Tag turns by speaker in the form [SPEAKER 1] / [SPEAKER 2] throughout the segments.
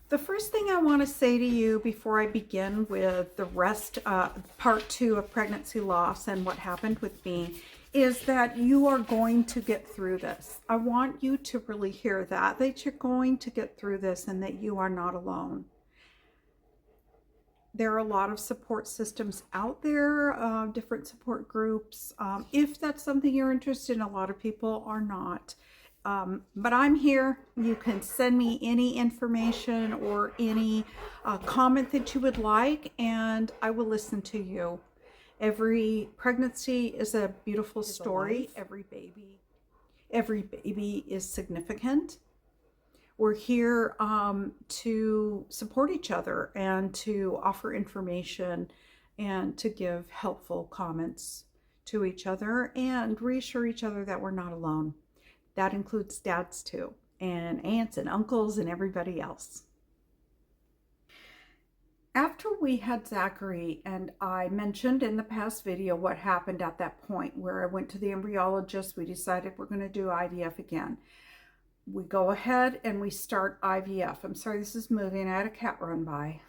[SPEAKER 1] The first thing I want to say to you before I begin with the rest, part two of pregnancy loss and what happened with me, is that you are going to get through this. I want you to really hear that you're going to get through this and that you are not alone. There are a lot of support systems out there, different support groups. If that's something you're interested in, a lot of people are not. But I'm here. You can send me any information or any comment that you would like, and I will listen to you. Every pregnancy is a beautiful story. Every baby is significant. We're here to support each other and to offer information and to give helpful comments to each other and reassure each other that we're not alone. That includes dads too, and aunts and uncles and everybody else. After we had Zachary, and I mentioned in the past video what happened at that point where I went to the embryologist, we decided we're going to do IVF again. We go ahead and we start IVF. I'm sorry, this is moving. I had a cat run by.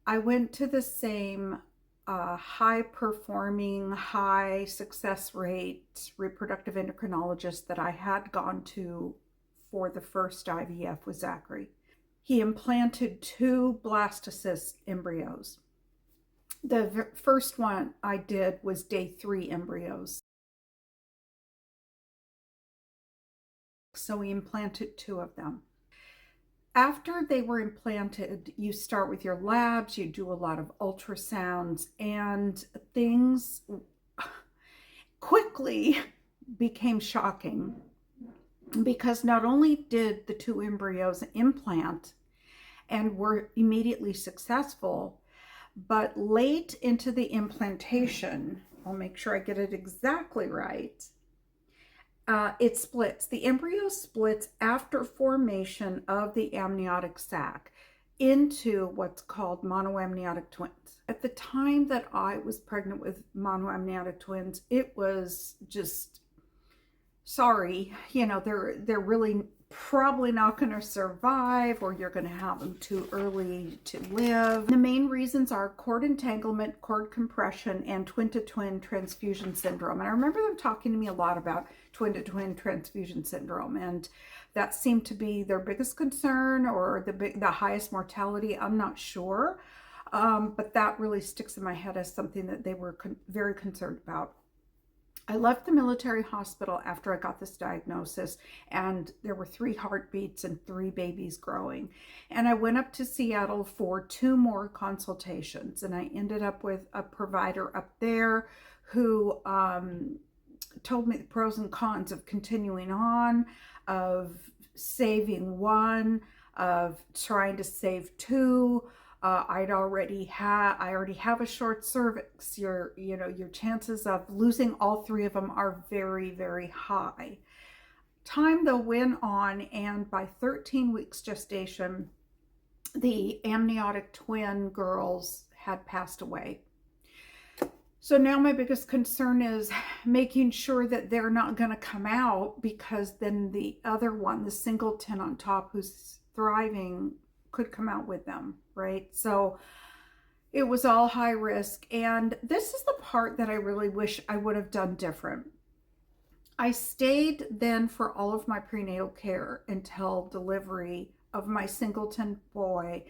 [SPEAKER 1] I went to the same high performing, high success rate reproductive endocrinologist that I had gone to for the first IVF with Zachary. He implanted 2 blastocyst embryos. The first one I did was day 3 embryos. So we implanted 2 of them. After they were implanted, you start with your labs, you do a lot of ultrasounds, and things quickly became shocking because not only did the 2 embryos implant and were immediately successful, but late into the implantation, I'll make sure I get it exactly right, it splits. The embryo splits after formation of the amniotic sac into what's called monoamniotic twins. At the time that I was pregnant with monoamniotic twins, it was just, sorry, you know, they're really probably not going to survive, or you're going to have them too early to live. The main reasons are cord entanglement, cord compression, and twin-to-twin transfusion syndrome. And I remember them talking to me a lot about twin-to-twin transfusion syndrome, and that seemed to be their biggest concern or the highest mortality. I'm not sure, but that really sticks in my head as something that they were very concerned about. I left the military hospital after I got this diagnosis, and there were 3 heartbeats and 3 babies growing. And I went up to Seattle for 2 more consultations, and I ended up with a provider up there who told me the pros and cons of continuing on, of saving 1, of trying to save 2. I already have a short cervix. Your chances of losing all 3 of them are very, very high. Time though went on, and by 13 weeks gestation, the amniotic twin girls had passed away. So now my biggest concern is making sure that they're not going to come out, because then the other one, the singleton on top, who's thriving, could come out with them, right? So it was all high risk. And this is the part that I really wish I would have done different. I stayed then for all of my prenatal care until delivery of my singleton boy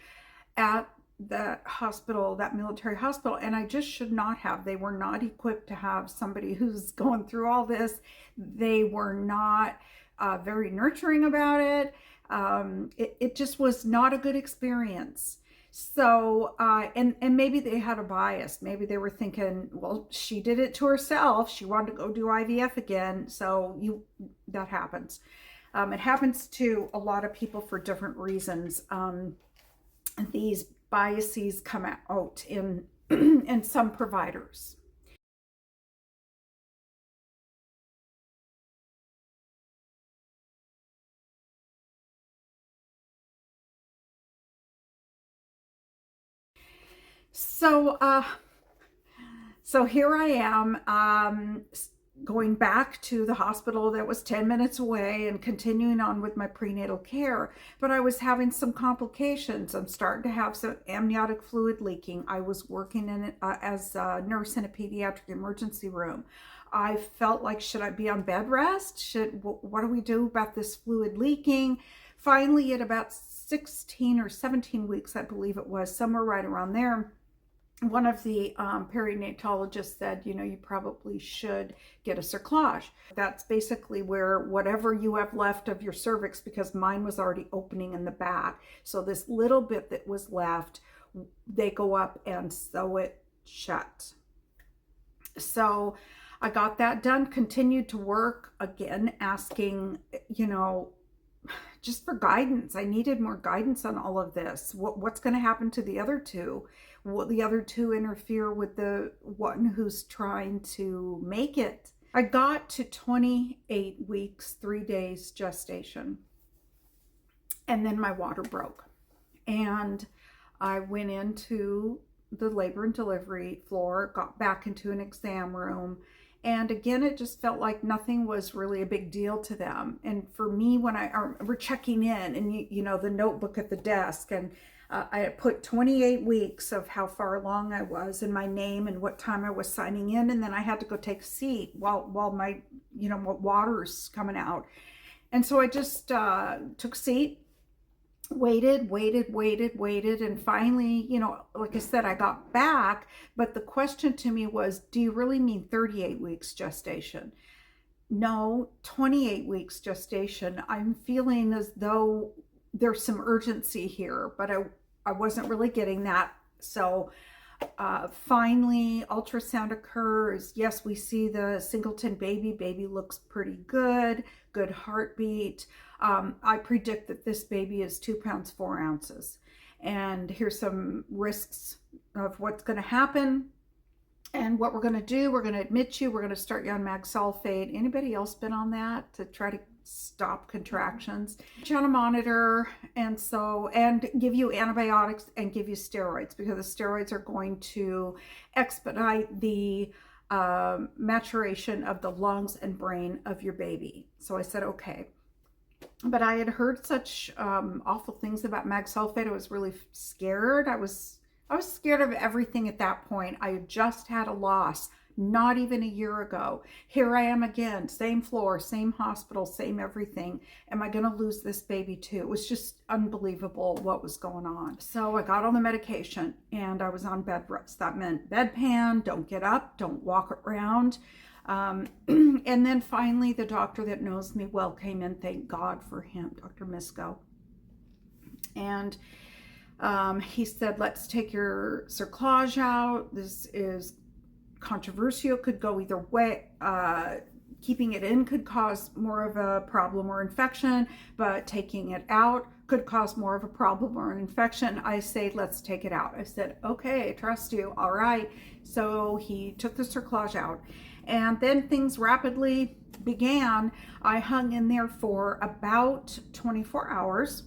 [SPEAKER 1] at that hospital, that military hospital, and I just should not have. They were not equipped to have somebody who's going through all this. They were not very nurturing about it. It just was not a good experience. So, and maybe they had a bias. Maybe they were thinking, well, she did it to herself. She wanted to go do IVF again. So that happens. It happens to a lot of people for different reasons. These biases come out in, in some providers. So, so here I am. going back to the hospital that was 10 minutes away and continuing on with my prenatal care. But I was having some complications. I'm starting to have some amniotic fluid leaking. I was working in as a nurse in a pediatric emergency room. I felt like, should I be on bed rest? What do we do about this fluid leaking? Finally, at about 16 or 17 weeks, I believe it was, somewhere right around there, one of the perinatologists said, you probably should get a cerclage. That's basically where whatever you have left of your cervix, because mine was already opening in the back. So this little bit that was left, they go up and sew it shut. So I got that done, continued to work, again, asking, just for guidance. I needed more guidance on all of this. What's going to happen to the other two? Will the other two interfere with the one who's trying to make it? I got to 28 weeks, 3 days gestation, and then my water broke. And I went into the labor and delivery floor, got back into an exam room, and again, it just felt like nothing was really a big deal to them. And for me, when we're checking in, and the notebook at the desk, and I had put 28 weeks of how far along I was and my name and what time I was signing in, and then I had to go take a seat while my water's coming out. And so I just took a seat, waited, and finally, like I said, I got back. But the question to me was, do you really mean 38 weeks gestation? No, 28 weeks gestation. I'm feeling as though there's some urgency here, but I wasn't really getting that. So finally, ultrasound occurs. Yes, we see the singleton baby. Baby looks pretty good heartbeat. I predict that this baby is 2 pounds 4 ounces. And here's some risks of what's going to happen and what we're going to do. We're going to admit you. We're going to start you on mag sulfate. Anybody else been on that to try to stop contractions? Put you on a monitor, and give you antibiotics and give you steroids, because the steroids are going to expedite the maturation of the lungs and brain of your baby. So I said, okay. But I had heard such awful things about mag sulfate. I was really scared. I was scared of everything at that point. I had just had a loss not even a year ago. Here I am again, same floor, same hospital, same everything. Am I going to lose this baby too? It was just unbelievable what was going on. So I got on the medication and I was on bed rest. That meant bedpan, don't get up, don't walk around. And then finally the doctor that knows me well came in, thank God for him, Dr. Misko. And he said, let's take your cerclage out. This is controversial, could go either way. Keeping it in could cause more of a problem or infection, but taking it out could cause more of a problem or an infection. I say, let's take it out. I said, okay, I trust you. All right. So he took the cerclage out, and then things rapidly began. I hung in there for about 24 hours.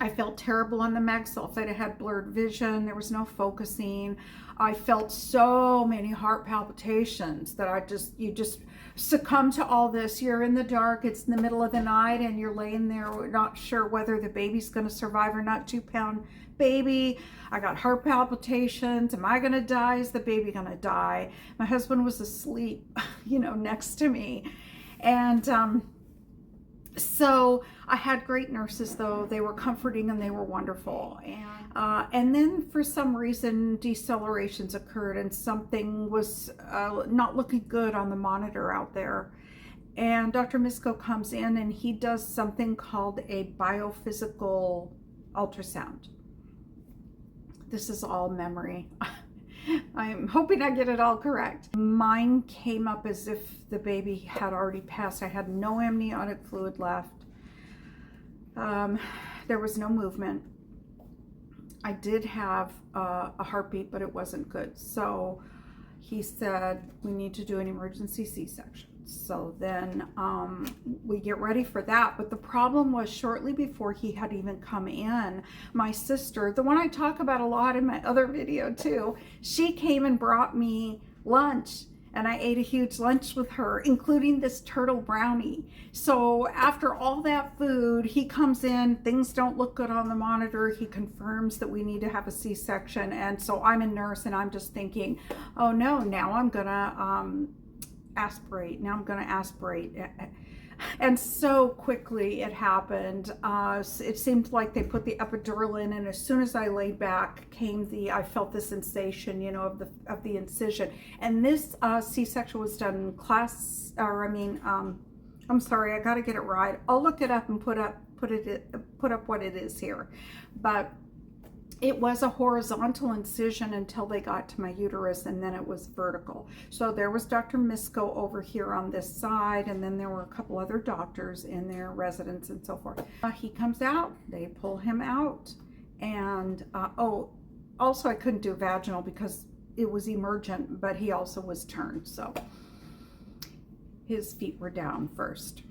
[SPEAKER 1] I felt terrible on the mag sulfate. I had blurred vision. There was no focusing. I felt so many heart palpitations that you just succumb to all this. You're in the dark. It's in the middle of the night and you're laying there not sure whether the baby's going to survive or not. 2-pound baby. I got heart palpitations. Am I going to die? Is the baby going to die? My husband was asleep, next to me. And, so I had great nurses, though. They were comforting and they were wonderful. And then for some reason, decelerations occurred and something was not looking good on the monitor out there. And Dr. Misko comes in and he does something called a biophysical ultrasound. This is all memory. I'm hoping I get it all correct. Mine came up as if the baby had already passed. I had no amniotic fluid left. There was no movement. I did have a heartbeat, but it wasn't good. So he said, we need to do an emergency C-section. So then we get ready for that. But the problem was, shortly before he had even come in, my sister, the one I talk about a lot in my other video too, she came and brought me lunch. and I ate a huge lunch with her, including this turtle brownie. So after all that food, he comes in, things don't look good on the monitor. He confirms that we need to have a C-section. And so I'm a nurse and I'm just thinking, oh no, now I'm gonna aspirate. Now I'm gonna aspirate. And so quickly it happened. It seemed like they put the epidural in, and as soon as I laid back, I felt the sensation, you know, of the incision. And this C-section was done in I'm sorry, I got to get it right. I'll look it up and put up what it is here, but it was a horizontal incision until they got to my uterus, and then it was vertical. So there was Dr. Misko over here on this side, and then there were a couple other doctors in there, residents and so forth. He comes out, they pull him out, and also I couldn't do vaginal because it was emergent, but he also was turned, so his feet were down first.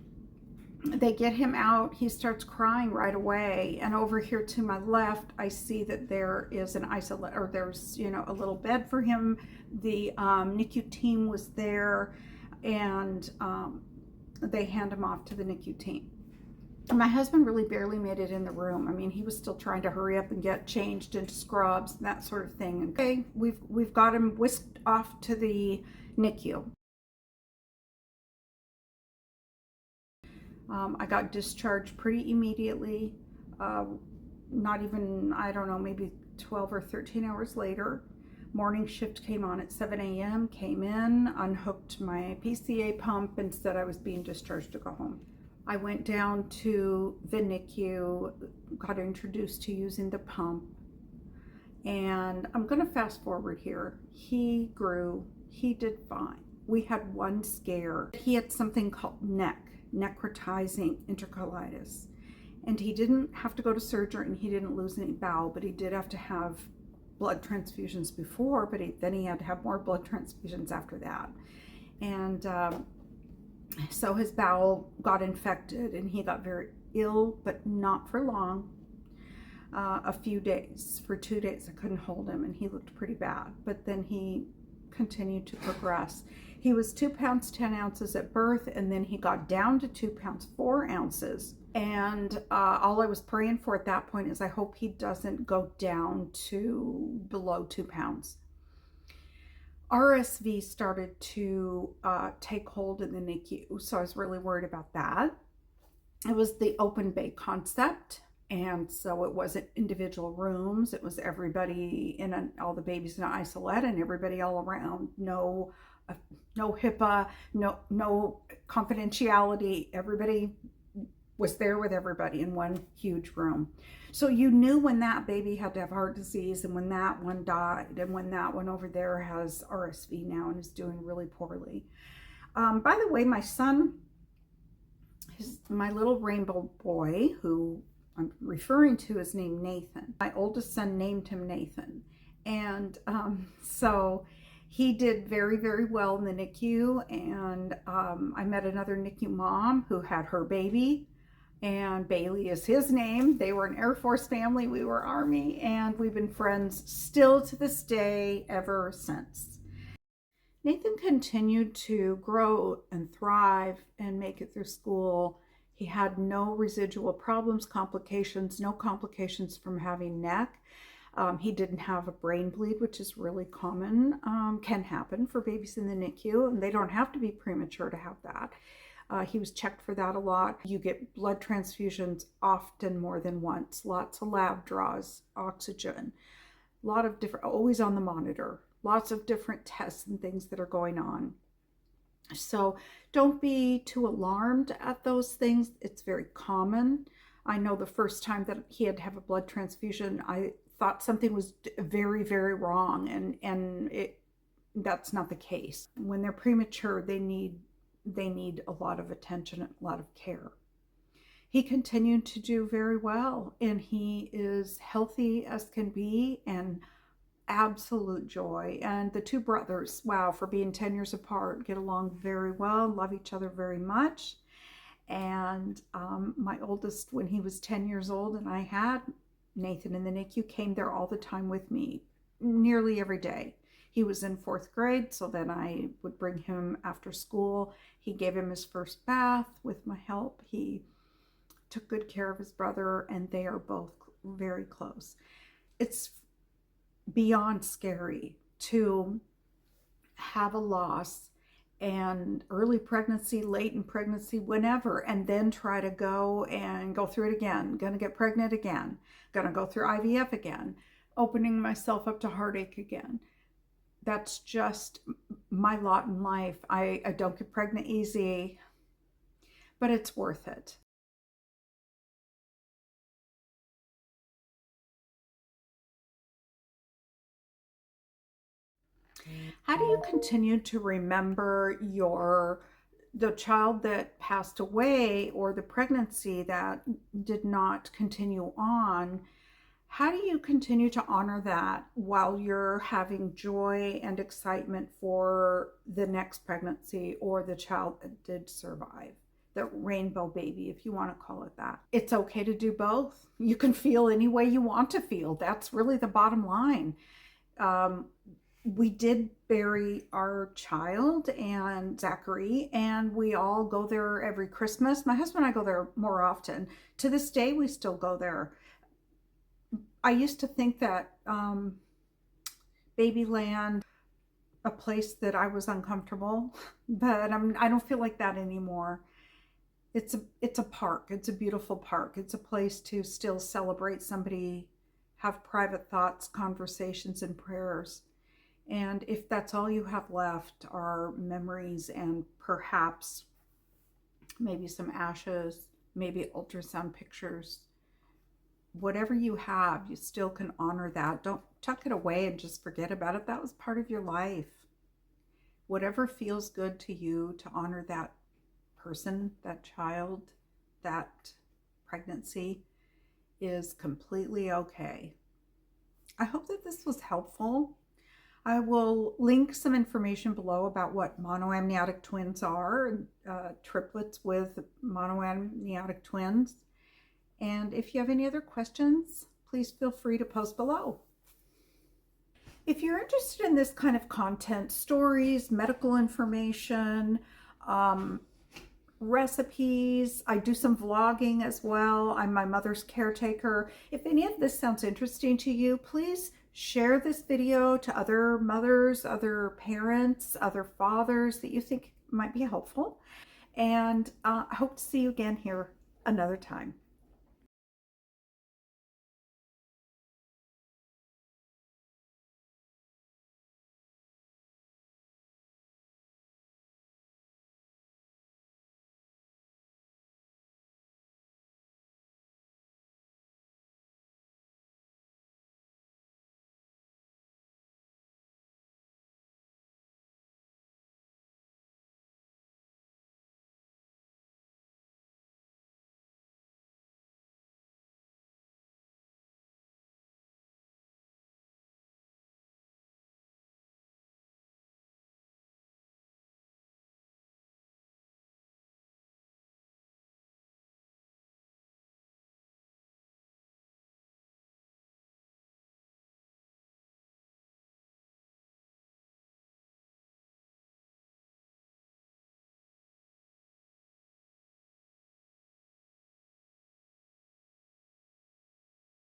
[SPEAKER 1] They get him out, he starts crying right away, and over here to my left I see that there is there's, you know, a little bed for him. The NICU team was there, and they hand him off to the NICU team. My husband really barely made it in the room. I mean, he was still trying to hurry up and get changed into scrubs and that sort of thing. And okay, we've got him whisked off to the NICU. I got discharged pretty immediately, not even, I don't know, maybe 12 or 13 hours later. Morning shift came on at 7 a.m., came in, unhooked my PCA pump, and said I was being discharged to go home. I went down to the NICU, got introduced to using the pump, and I'm going to fast forward here. He grew, he did fine. We had one scare. He had something called necrotizing enterocolitis, and he didn't have to go to surgery, and he didn't lose any bowel, but he did have to have blood transfusions before, but then he had to have more blood transfusions after that. And so his bowel got infected, and he got very ill, but not for long. A few days, for 2 days I couldn't hold him, and he looked pretty bad, but then he continued to progress. He was 2 pounds 10 ounces at birth, and then he got down to 2 pounds 4 ounces. And all I was praying for at that point is I hope he doesn't go down to below 2 pounds. RSV started to take hold in the NICU, so I was really worried about that. It was the open bay concept, and so it wasn't individual rooms. It was everybody all the babies in an isolette, and everybody all around. No HIPAA, no confidentiality. Everybody was there with everybody in one huge room. So you knew when that baby had to have heart disease, and when that one died, and when that one over there has RSV now and is doing really poorly. By the way, my son, my little rainbow boy, who I'm referring to, is named Nathan. My oldest son named him Nathan. And so he did very, very well in the NICU. And I met another NICU mom who had her baby, and Bailey is his name. They were an Air Force family, we were Army, and we've been friends still to this day ever since. Nathan continued to grow and thrive and make it through school. He had no residual problems, complications, no complications from having neck. He didn't have a brain bleed, which is really common, can happen for babies in the NICU, and they don't have to be premature to have that. He was checked for that a lot. You get blood transfusions often, more than once, lots of lab draws, oxygen, a lot of different, always on the monitor, lots of different tests and things that are going on. So don't be too alarmed at those things. It's very common. I know the first time that he had to have a blood transfusion, I thought something was very, very wrong, and that's not the case. When they're premature, they need a lot of attention and a lot of care. He continued to do very well, and he is healthy as can be, and absolute joy. And the two brothers, wow, for being 10 years apart, get along very well, love each other very much. And my oldest, when he was 10 years old and I had Nathan in the NICU, came there all the time with me, nearly every day. He was in 4th grade, so then I would bring him after school. He gave him his first bath with my help. He took good care of his brother, and they are both very close. It's beyond scary to have a loss and early pregnancy, late in pregnancy, whenever, and then try to go through it again. Gonna get pregnant again. Gonna go through IVF again. Opening myself up to heartache again. That's just my lot in life. I don't get pregnant easy, but it's worth it. How do you continue to remember the child that passed away or the pregnancy that did not continue on? How do you continue to honor that while you're having joy and excitement for the next pregnancy or the child that did survive? The rainbow baby, if you want to call it that. It's okay to do both. You can feel any way you want to feel. That's really the bottom line. We did bury our child and Zachary, and we all go there every Christmas. My husband and I go there more often. To this day, we still go there. I used to think that Babyland, a place that I was uncomfortable, but I don't feel like that anymore. It's a park. It's a beautiful park. It's a place to still celebrate somebody, have private thoughts, conversations, and prayers. And if that's all you have left are memories and perhaps maybe some ashes, maybe ultrasound pictures, whatever you have, you still can honor that. Don't tuck it away and just forget about it. That was part of your life. Whatever feels good to you to honor that person, that child, that pregnancy is completely okay. I hope that this was helpful. I will link some information below about what monoamniotic twins are, triplets with monoamniotic twins. And if you have any other questions, please feel free to post below. If you're interested in this kind of content, stories, medical information, recipes, I do some vlogging as well. I'm my mother's caretaker. If any of this sounds interesting to you, please share this video to other mothers, other parents, other fathers that you think might be helpful. And I hope to see you again here another time.